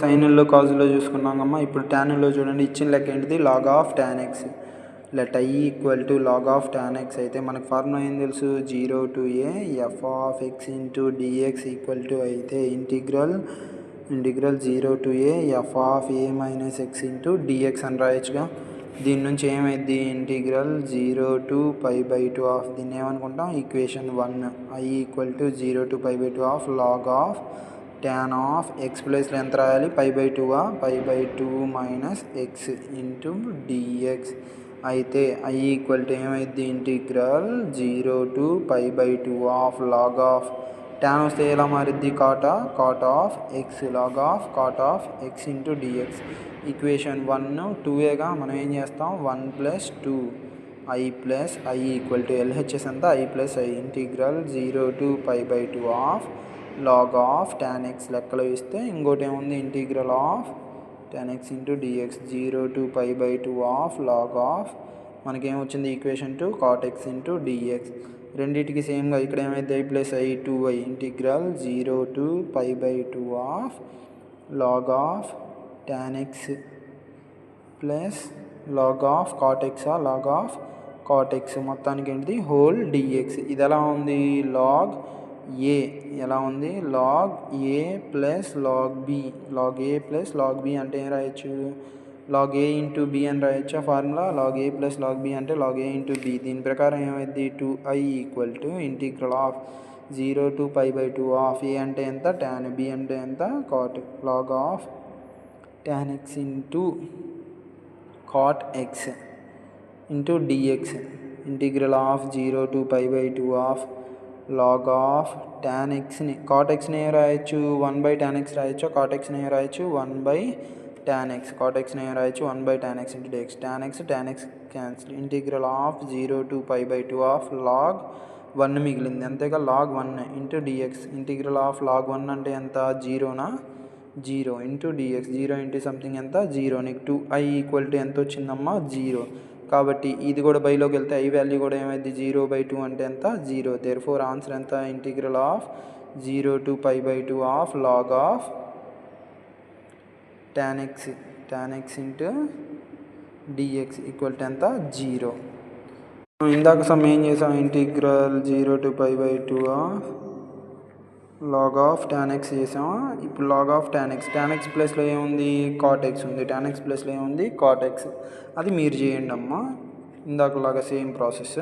సైన్లో కాజులో చూసుకున్నామమ్మా. ఇప్పుడు ట్యాన్లో చూడండి, ఇచ్చిన లెక్క ఏంటిది, log of tan x. Let I equal to log of tan x అయితే మనకు ఫార్ములా ఏం తెలుసు, 0 to a f of x into dx equal to అయితే integral 0 to a f of a minus x into dx అని రాయొచ్చుగా. దీని నుంచి ఏమైంది, ఇంటిగ్రల్ 0 to π/2 ఆఫ్, దీన్ని ఏమనుకుంటాం, equation 1. I equal to 0 to π/2 of log of tan of x ప్లేస్లో ఎంత రాయాలి, π/2 π/2 మైనస్ ఎక్స్ ఇంటూ డిఎక్స్. అయితే ఐ ఈక్వల్ టు ఏమైంది, integral 0 to π/2 of log of tan వస్తే ఎలా మారిద్ది, cot of x, log of cot of x into dx. Equation 1 2ఏగా, మనం ఏం చేస్తాం, 1 + 2 ఐ ఈక్వల్ టు ఎల్హెచ్ఎస్ అంతా I plus I, integral 0 to π/2 of log of tan x లెక్కలో ఇస్తే ఇంకోటి ఏముంది, integral of tan x into dx 0 to π/2 of log of మనకేమొచ్చింది, equation 2 cot x into dx. రెండింటికి సేమ్గా ఇక్కడ ఏమైతే I plus I 2y, integral 0 to π/2 of log of tan x plus log of cot x, log of cot x మొత్తానికి ఏంటిది whole dx. ఇది ఎలా ఉంది, లాగ్ ఏ ఎలా ఉంది, log a plus log B. Log a plus log b అంటే ఏం రాయొచ్చు, లాగ్ ఏ ఇంటూ బి అని రాయొచ్చు. ఆ formula log a plus log b అంటే లాగ్ ఏ ఇంటూ బి. దీని ప్రకారం ఏమైంది, 2i equal to integral of 0 to π/2 of a అంటే ఎంత, ట్యాన్, బి అంటే ఎంత, cot, log of tan x into cot x into dx, integral of 0 to π/2 of log of tan ఎక్స్ని, cot ఎక్స్ని ఏం రాయొచ్చు, 1/tan x రాయొచ్చు. కాట్ ఎక్స్ని ఏం రాయొచ్చు, 1/tan x. కాట్ ఎక్స్ని ఏం రాయొచ్చు, 1/tan x into dx. tan x cancel, integral of 0 to π/2 of log 1 మిగిలింది అంతేగా, log 1 into dx. Integral of log 1 అంటే ఎంత, 0 ఇంటూ డిఎక్స్. 0 ఇంటూ సంథింగ్ ఎంత, 0. నీకు 2i ఈక్వల్ టు ఎంత వచ్చిందమ్మా, 0. కాబట్టి ఇది కూడా బైలోకి వెళ్తే ఐ వాల్యూ కూడా ఏమైంది, 0/2 అంటే ఎంత, 0. దేర్ఫోర్ ఆన్సర్ ఎంత, integral of 0 to π/2 of log of tan x into dx equal to ఎంత, 0. ఇందాక సమ్ ఏం చేసాం, integral 0 to π/2 of log of tan x చేసామా. ఇప్పుడు లాగ్ ఆఫ్ ట్యాన్ ఎక్స్ ప్లేస్లో ఏముంది, కాట్ ఎక్స్ ఉంది. ట్యాన్ ఎక్స్ ప్లేస్లో ఏముంది, కాట్ ఎక్స్. అది మీరు చేయండి అమ్మా, ఇందాకలాగా సేమ్ ప్రాసెస్.